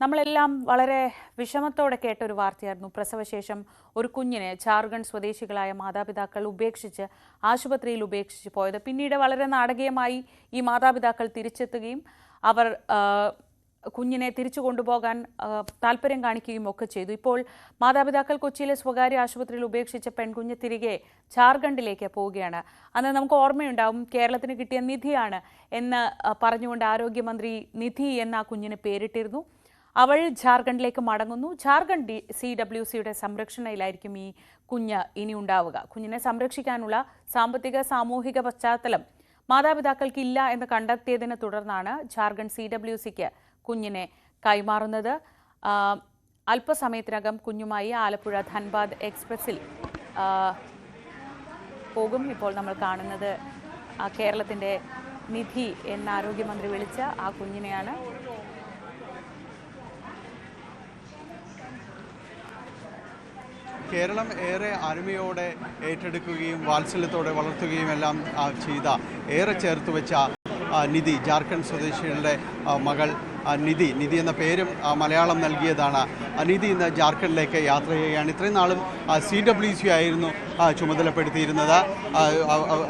നമ്മളെല്ലാം വളരെ വിഷമത്തോടെ കേട്ട ഒരു വാർത്തയായിരുന്നു. പ്രസവശേഷം ഒരു കുഞ്ഞിനെ ജാർഖണ്ഡ് സ്വദേശികളായ മാതാപിതാക്കൾ ആശുപത്രിയിൽ ഉപേക്ഷിച്ച് പോയത്. പിന്നീട് വളരെ നാടകീയമായി ഈ മാതാപിതാക്കൾ തിരിച്ചെത്തുകയും അവർ കുഞ്ഞിനെ തിരിച്ചു കൊണ്ടുപോകാൻ താല്പര്യം കാണിക്കുകയും ഒക്കെ ചെയ്തു. ഇപ്പോൾ മാതാപിതാക്കൾ കൊച്ചിയിലെ സ്വകാര്യ ആശുപത്രിയിൽ ഉപേക്ഷിച്ച പെൺകുഞ്ഞ് തിരികെ ജാർഖണ്ഡിലേക്ക് പോവുകയാണ്. അന്ന് നമുക്ക് ഓർമ്മയുണ്ടാവും, കേരളത്തിന് കിട്ടിയ നിധിയാണ് എന്ന് പറഞ്ഞുകൊണ്ട് ആരോഗ്യമന്ത്രി നിധി എന്ന ആ കുഞ്ഞിന് പേരിട്ടിരുന്നു. അവൾ ജാർഖണ്ഡിലേക്ക് മടങ്ങുന്നു. ജാർഖണ്ഡ് CWCയുടെ സംരക്ഷണയിലായിരിക്കും ഈ കുഞ്ഞ് ഇനി ഉണ്ടാവുക. കുഞ്ഞിനെ സംരക്ഷിക്കാനുള്ള സാമ്പത്തിക സാമൂഹിക പശ്ചാത്തലം മാതാപിതാക്കൾക്ക് ഇല്ല എന്ന് കണ്ടെത്തിയതിനെ തുടർന്നാണ് ജാർഖണ്ഡ് CWCക്ക് കുഞ്ഞിനെ കൈമാറുന്നത്. അല്പസമയത്തിനകം കുഞ്ഞുമായി ആലപ്പുഴ ധൻബാദ് എക്സ്പ്രസിൽ പോകും. ഇപ്പോൾ നമ്മൾ കാണുന്നത് കേരളത്തിൻ്റെ നിധി എന്ന ആരോഗ്യമന്ത്രി വിളിച്ച ആ കുഞ്ഞിനെയാണ്. കേരളം ഏറെ അരുമയോടെ ഏറ്റെടുക്കുകയും വാത്സല്യത്തോടെ വളർത്തുകയും എല്ലാം ചെയ്ത, ഏറെ ചേർത്ത് വെച്ച നിധി, ജാർഖണ്ഡ് സ്വദേശികളുടെ മകൾ നിധി എന്ന പേരും മലയാളം നൽകിയതാണ്. നിധി ഇന്ന് ജാർഖണ്ഡിലേക്ക് യാത്ര ചെയ്യുകയാണ്. ഇത്രയും നാളും CWC ആയിരുന്നു ചുമതലപ്പെടുത്തിയിരുന്നത്.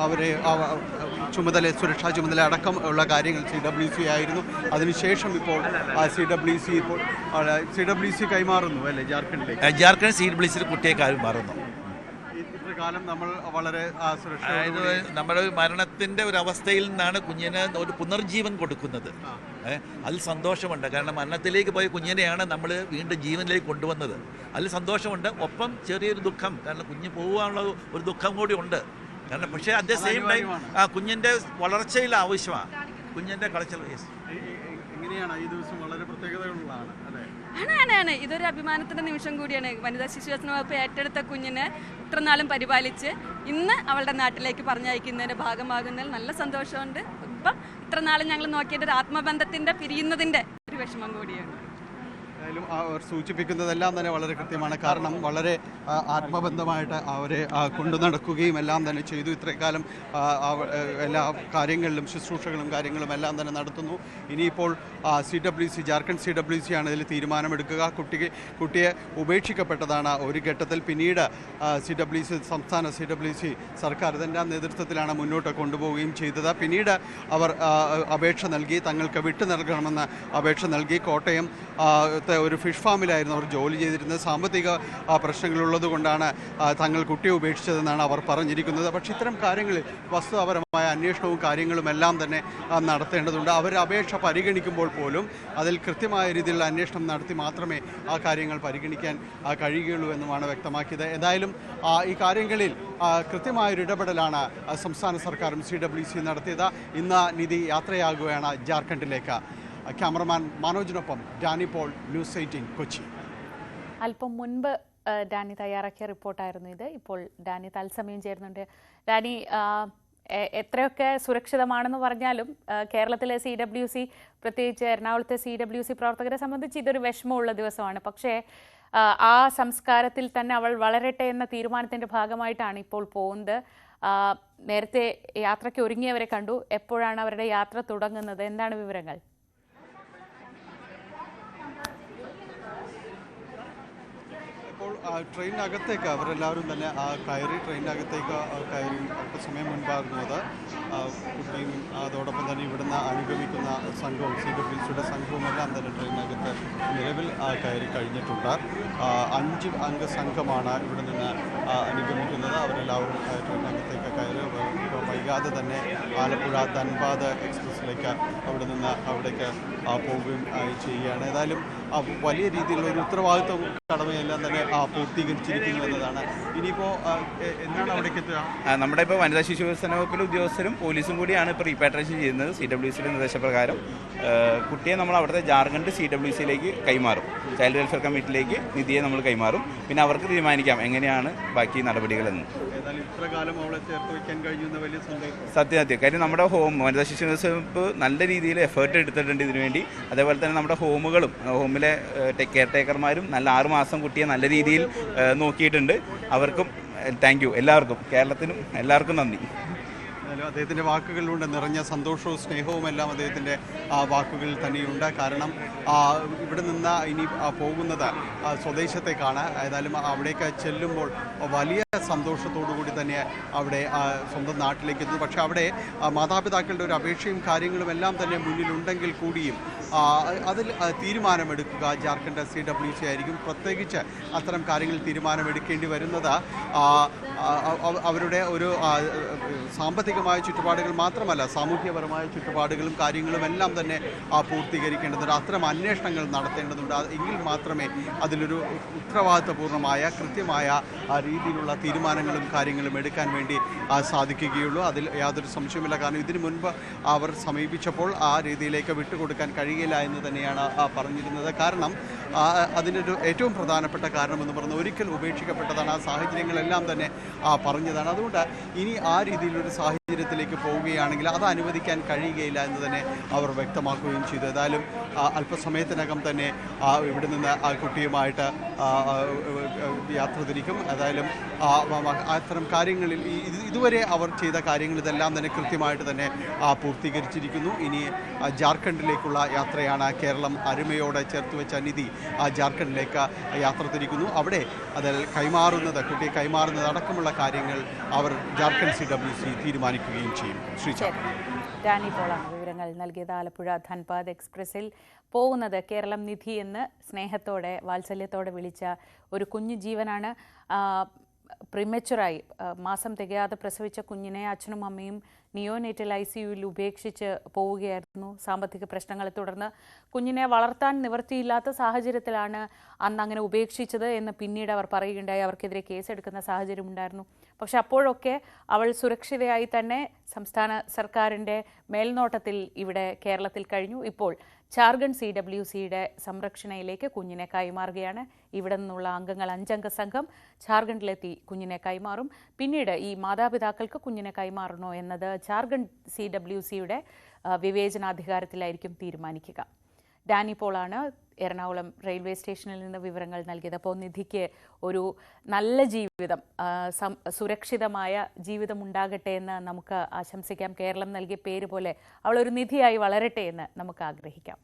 അവരെ സുരക്ഷാ ചുമതല അടക്കം ഉള്ള കാര്യങ്ങൾ CWC ആയിരുന്നു. അതിനുശേഷം ഇപ്പോൾ CWC കൈമാറുന്നു അല്ലേ ജാർഖണ്ഡിലേക്ക്. ജാർഖണ്ഡ് CWC കുട്ടിയെ കൈമാറുന്നു. കാലം നമ്മൾ വളരെ നമ്മുടെ മരണത്തിൻ്റെ ഒരു അവസ്ഥയിൽ നിന്നാണ് കുഞ്ഞിന് ഒരു പുനർജീവൻ കൊടുക്കുന്നത്. അതിൽ സന്തോഷമുണ്ട്. കാരണം മരണത്തിലേക്ക് പോയ കുഞ്ഞിനെയാണ് നമ്മൾ വീണ്ടും ജീവനിലേക്ക് കൊണ്ടുവന്നത്. അതിൽ സന്തോഷമുണ്ട്. ഒപ്പം ചെറിയൊരു ദുഃഖം, കാരണം കുഞ്ഞ് പോകാനുള്ള ഒരു ദുഃഖം കൂടി ഉണ്ട്. കാരണം പക്ഷേ അറ്റ് ദ സെയിം ടൈം കുഞ്ഞിൻ്റെ വളർച്ചയിൽ ആവശ്യമാണ്. കുഞ്ഞിൻ്റെ കളച്ചർ എങ്ങനെയാണ് ഈ ദിവസം വളരെ പ്രത്യേകതകളുള്ളതാണ്. ആണ് ഇതൊരു അഭിമാനത്തിന്റെ നിമിഷം കൂടിയാണ്. വനിതാ ശിശുവികസന വകുപ്പ് ഏറ്റെടുത്ത കുഞ്ഞിനെ ഇത്രനാളും പരിപാലിച്ച് ഇന്ന് അവളുടെ നാട്ടിലേക്ക് പറഞ്ഞയക്കുന്നതിന്റെ ഭാഗമാകുന്നതിൽ നല്ല സന്തോഷമുണ്ട്. ഇപ്പം ഇത്രനാളും ഞങ്ങൾ നോക്കിയിട്ട് ഒരു ആത്മബന്ധത്തിന്റെ പിരിയുന്നതിന്റെ ഒരു വിഷമം കൂടിയാണ്. അവർ സൂചിപ്പിക്കുന്നതെല്ലാം തന്നെ വളരെ കൃത്യമാണ്. കാരണം വളരെ ആത്മബന്ധമായിട്ട് അവരെ കൊണ്ടു നടക്കുകയും എല്ലാം തന്നെ ചെയ്തു. ഇത്രയും കാലം എല്ലാ കാര്യങ്ങളിലും ശുശ്രൂഷകളും കാര്യങ്ങളും എല്ലാം തന്നെ നടത്തുന്നു. ഇനിയിപ്പോൾ CWC, ജാർഖണ്ഡ് CWC ആണ് ഇതിൽ തീരുമാനമെടുക്കുക. കുട്ടിയെ ഉപേക്ഷിക്കപ്പെട്ടതാണ് ഒരു ഘട്ടത്തിൽ. പിന്നീട് സംസ്ഥാന CWC സർക്കാർ ഇതിൻ്റെ നേതൃത്വത്തിലാണ് മുന്നോട്ട് കൊണ്ടുപോവുകയും ചെയ്തത്. പിന്നീട് അവർ അപേക്ഷ നൽകി, തങ്ങൾക്ക് വിട്ടു നൽകണമെന്ന് അപേക്ഷ നൽകി. കോട്ടയം ഒരു ഫിഷ് ഫാമിലായിരുന്നു അവർ ജോലി ചെയ്തിരുന്നത്. സാമ്പത്തിക പ്രശ്നങ്ങളുള്ളത് കൊണ്ടാണ് തങ്ങൾ കുട്ടിയെ ഉപേക്ഷിച്ചതെന്നാണ് അവർ പറഞ്ഞിരിക്കുന്നത്. പക്ഷേ ഇത്തരം കാര്യങ്ങളിൽ വസ്തുതാപരമായ അന്വേഷണവും കാര്യങ്ങളും എല്ലാം തന്നെ നടത്തേണ്ടതുണ്ട്. അവർ അപേക്ഷ പരിഗണിക്കുമ്പോൾ പോലും അതിൽ കൃത്യമായ രീതിയിലുള്ള അന്വേഷണം നടത്തി മാത്രമേ ആ കാര്യങ്ങൾ പരിഗണിക്കാൻ കഴിയുകയുള്ളൂ എന്നുമാണ് വ്യക്തമാക്കിയത്. ഏതായാലും ഈ കാര്യങ്ങളിൽ കൃത്യമായൊരു ഇടപെടലാണ് സംസ്ഥാന സർക്കാരും CWC നടത്തിയത്. ഇന്ന് നിധി യാത്രയാകുകയാണ് ജാർഖണ്ഡിലേക്ക്. ക്യാമറമാൻ മനോജിനൊപ്പം ഡാനി പോൾ, News 18 കൊച്ചി. അല്പം മുൻപ് ഡാനി തയ്യാറാക്കിയ റിപ്പോർട്ടായിരുന്നു ഇത്. ഇപ്പോൾ ഡാനി തത്സമയം ചേരുന്നുണ്ട്. ഡാനി, എത്രയൊക്കെ സുരക്ഷിതമാണെന്ന് പറഞ്ഞാലും കേരളത്തിലെ CWC, പ്രത്യേകിച്ച് എറണാകുളത്തെ CWC പ്രവർത്തകരെ സംബന്ധിച്ച് ഇതൊരു വിഷമമുള്ള ദിവസമാണ്. പക്ഷേ ആ സംസ്കാരത്തിൽ തന്നെ അവൾ വളരട്ടെ എന്ന തീരുമാനത്തിൻ്റെ ഭാഗമായിട്ടാണ് ഇപ്പോൾ പോകുന്നത്. നേരത്തെ യാത്രയ്ക്ക് ഒരുങ്ങിയവരെ കണ്ടു. എപ്പോഴാണ് അവരുടെ യാത്ര തുടങ്ങുന്നത്? എന്താണ് വിവരങ്ങൾ? ട്രെയിനകത്തേക്ക് അവരെല്ലാവരും തന്നെ ട്രെയിനകത്തേക്ക് കയറി അല്പസമയം മുൻപായിരുന്നു അത്. കുട്ടിയും അതോടൊപ്പം തന്നെ ഇവിടുന്ന് അനുഗമിക്കുന്ന സംഘവും CWCയുടെ സംഘവും എല്ലാം തന്നെ ട്രെയിനകത്ത് നിലവിൽ കയറി കഴിഞ്ഞിട്ടുണ്ട്. 5 അംഗ സംഘമാണ് ഇവിടെ നിന്ന് അനുഗമിക്കുന്നത്. അവരെല്ലാവരും ട്രെയിനകത്തേക്ക് കയറി വൈകാതെ തന്നെ ആലപ്പുഴ ധൻബാദ് എക്സ്പ്രസിലേക്ക് അവിടേക്ക് പോവുകയും ചെയ്യുകയാണ്. ഏതായാലും വലിയ രീതിയിലുള്ള ഒരു ഉത്തരവാദിത്വം കടമയെല്ലാം തന്നെ പൂർത്തീകരിച്ചിരിക്കുന്നു എന്നതാണ്. ഇനിയിപ്പോൾ എന്നാണ് അവിടേക്ക് എത്തുക? നമ്മുടെ ഇപ്പോൾ വനിതാ ശിശുവികസന വകുപ്പിലെ ഉദ്യോഗസ്ഥരും പോലീസും കൂടിയാണ് ഇപ്പോൾ റീപാട്രിയേഷൻ ചെയ്യുന്നത്. CWCയുടെ നിർദ്ദേശപ്രകാരം കുട്ടിയെ നമ്മൾ അവിടുത്തെ ജാർഖണ്ഡ് CWCയിലേക്ക് കൈമാറും. ചൈൽഡ് വെൽഫെയർ കമ്മിറ്റിയിലേക്ക് നിധിയെ നമ്മൾ കൈമാറും. പിന്നെ അവർക്ക് തീരുമാനിക്കാം എങ്ങനെയാണ് ബാക്കി നടപടികളെന്ന്. സത്യം. കാര്യം നമ്മുടെ വനിതാ ശിശുവികസന വകുപ്പ് നല്ല രീതിയിൽ എഫേർട്ട് എടുത്തിട്ടുണ്ട് ഇതിനുവേണ്ടി. അതേപോലെ തന്നെ നമ്മുടെ ഹോമിലെ കെയർ ടേക്കർമാരും നല്ല 6 മാസം കുട്ടിയെ നല്ല രീതിയിൽ നോക്കിയിട്ടുണ്ട്. അവർക്കും താങ്ക് യു. എല്ലാവർക്കും, കേരളത്തിനും എല്ലാവർക്കും നന്ദി. എന്തായാലും അദ്ദേഹത്തിൻ്റെ വാക്കുകളിലുണ്ട് നിറഞ്ഞ സന്തോഷവും സ്നേഹവും എല്ലാം അദ്ദേഹത്തിൻ്റെ വാക്കുകളിൽ തന്നെയുണ്ട്. കാരണം ഇവിടെ നിന്ന് ഇനി പോകുന്നത് സ്വദേശത്തേക്കാണ്. ഏതായാലും അവിടേക്ക് ചെല്ലുമ്പോൾ വലിയ സന്തോഷത്തോടു കൂടി തന്നെ അവിടെ സ്വന്തം നാട്ടിലേക്ക് എത്തുന്നു. പക്ഷേ അവിടെ മാതാപിതാക്കളുടെ ഒരു അപേക്ഷയും കാര്യങ്ങളും എല്ലാം തന്നെ മുന്നിലുണ്ടെങ്കിൽ കൂടിയും അതിൽ തീരുമാനമെടുക്കുക ജാർഖണ്ഡ് CWC ആയിരിക്കും. പ്രത്യേകിച്ച് അത്തരം കാര്യങ്ങളിൽ തീരുമാനമെടുക്കേണ്ടി വരുന്നത് അവരുടെ ഒരു സാമ്പത്തികമായ ചുറ്റുപാടുകൾ മാത്രമല്ല, സാമൂഹ്യപരമായ ചുറ്റുപാടുകളും കാര്യങ്ങളും എല്ലാം തന്നെ പൂർത്തീകരിക്കേണ്ടതുണ്ട്. അത്തരം അന്വേഷണങ്ങൾ നടത്തേണ്ടതുണ്ട്. എങ്കിൽ മാത്രമേ അതിലൊരു ഉത്തരവാദിത്വപൂർണ്ണമായ കൃത്യമായ രീതിയിലുള്ള തീരുമാനങ്ങളും കാര്യങ്ങളും എടുക്കാൻ വേണ്ടി സാധിക്കുകയുള്ളൂ. അതിൽ യാതൊരു സംശയമില്ല. കാരണം ഇതിനു മുൻപ് അവർ സമീപിച്ചപ്പോൾ ആ രീതിയിലേക്ക് വിട്ടുകൊടുക്കാൻ കഴിയില്ല എന്ന് തന്നെയാണ് പറഞ്ഞിരുന്നത്. കാരണം അതിനൊരു ഏറ്റവും പ്രധാനപ്പെട്ട കാരണമെന്ന് പറയുന്നത് ഒരിക്കൽ ഉപേക്ഷിക്കപ്പെട്ടതാണ്. ആ സാഹചര്യങ്ങളെല്ലാം തന്നെ പറഞ്ഞതാണ്. അതുകൊണ്ട് ഇനി ആ രീതിയിലൊരു സാഹചര്യത്തിലേക്ക് പോവുകയാണെങ്കിൽ അത് അനുവദിക്കാൻ കഴിയുകയില്ല എന്ന് തന്നെ അവർ വ്യക്തമാക്കുകയും ചെയ്തു. ഏതായാലും അല്പസമയത്തിനകം തന്നെ ഇവിടെ നിന്ന് ആ കുട്ടിയുമായിട്ട് യാത്ര തിരിക്കും. ഏതായാലും അത്തരം കാര്യങ്ങളിൽ ഇതുവരെ അവർ ചെയ്ത കാര്യങ്ങൾ ഇതെല്ലാം തന്നെ കൃത്യമായിട്ട് തന്നെ പൂർത്തീകരിച്ചിരിക്കുന്നു. ഇനി ജാർഖണ്ഡിലേക്കുള്ള യാത്രയാണ്. കേരളം അരുമയോടെ ചേർത്ത് വെച്ച നിധി ജാർഖണ്ഡിലേക്ക് യാത്ര തിരിക്കുന്നു. അവിടെ അതിൽ കൈമാറുന്നത് കുട്ടിയെ കൈമാറുന്നത് അടക്കമുള്ള കാര്യങ്ങൾ അവർ ജാർഖണ്ഡ് CWC തീരുമാനിക്കുകയും ചെയ്യും. ഡാനി പോളാണ് വിവരങ്ങൾ നൽകിയത്. ആലപ്പുഴ ധൻബാദ് എക്സ്പ്രസിൽ പോകുന്നത് കേരളം നിധി എന്ന് സ്നേഹത്തോടെ വാത്സല്യത്തോടെ വിളിച്ച ഒരു കുഞ്ഞു ജീവനാണ്. പ്രിമച്ചുറായി മാസം തികയാതെ പ്രസവിച്ച കുഞ്ഞിനെ അച്ഛനും അമ്മയും നിയോനേറ്റൽ ICUവിൽ ഉപേക്ഷിച്ച് പോവുകയായിരുന്നു. സാമ്പത്തിക പ്രശ്നങ്ങളെ തുടർന്ന് കുഞ്ഞിനെ വളർത്താൻ നിവൃത്തിയില്ലാത്ത സാഹചര്യത്തിലാണ് അന്ന് അങ്ങനെ ഉപേക്ഷിച്ചത് എന്ന് പിന്നീട് അവർ പറയുകയുണ്ടായി. അവർക്കെതിരെ കേസെടുക്കുന്ന സാഹചര്യമുണ്ടായിരുന്നു. പക്ഷെ അപ്പോഴൊക്കെ അവൾ സുരക്ഷിതയായി തന്നെ സംസ്ഥാന സർക്കാരിൻ്റെ മേൽനോട്ടത്തിൽ ഇവിടെ കേരളത്തിൽ കഴിഞ്ഞു. ഇപ്പോൾ ജാർഖണ്ഡ് CWCയുടെ സംരക്ഷണയിലേക്ക് കുഞ്ഞിനെ കൈമാറുകയാണ്. ഇവിടെ നിന്നുള്ള അംഗങ്ങൾ 5 അംഗ സംഘം ജാർഖണ്ഡിലെത്തി കുഞ്ഞിനെ കൈമാറും. പിന്നീട് ഈ മാതാപിതാക്കൾക്ക് കുഞ്ഞിനെ കൈമാറണോ എന്നത് ജാർഖണ്ഡ് CWCയുടെ വിവേചനാധികാരത്തിലായിരിക്കും തീരുമാനിക്കുക. ഡാനി പോളാണ് എറണാകുളം റെയിൽവേ സ്റ്റേഷനിൽ നിന്ന് വിവരങ്ങൾ നൽകിയത്. അപ്പോൾ നിധിക്ക് ഒരു നല്ല ജീവിതം, സുരക്ഷിതമായ ജീവിതം ഉണ്ടാകട്ടെ എന്ന് നമുക്ക് ആശംസിക്കാം. കേരളം നൽകിയ പേര് പോലെ അവളൊരു നിധിയായി വളരട്ടെ എന്ന് നമുക്ക് ആഗ്രഹിക്കാം.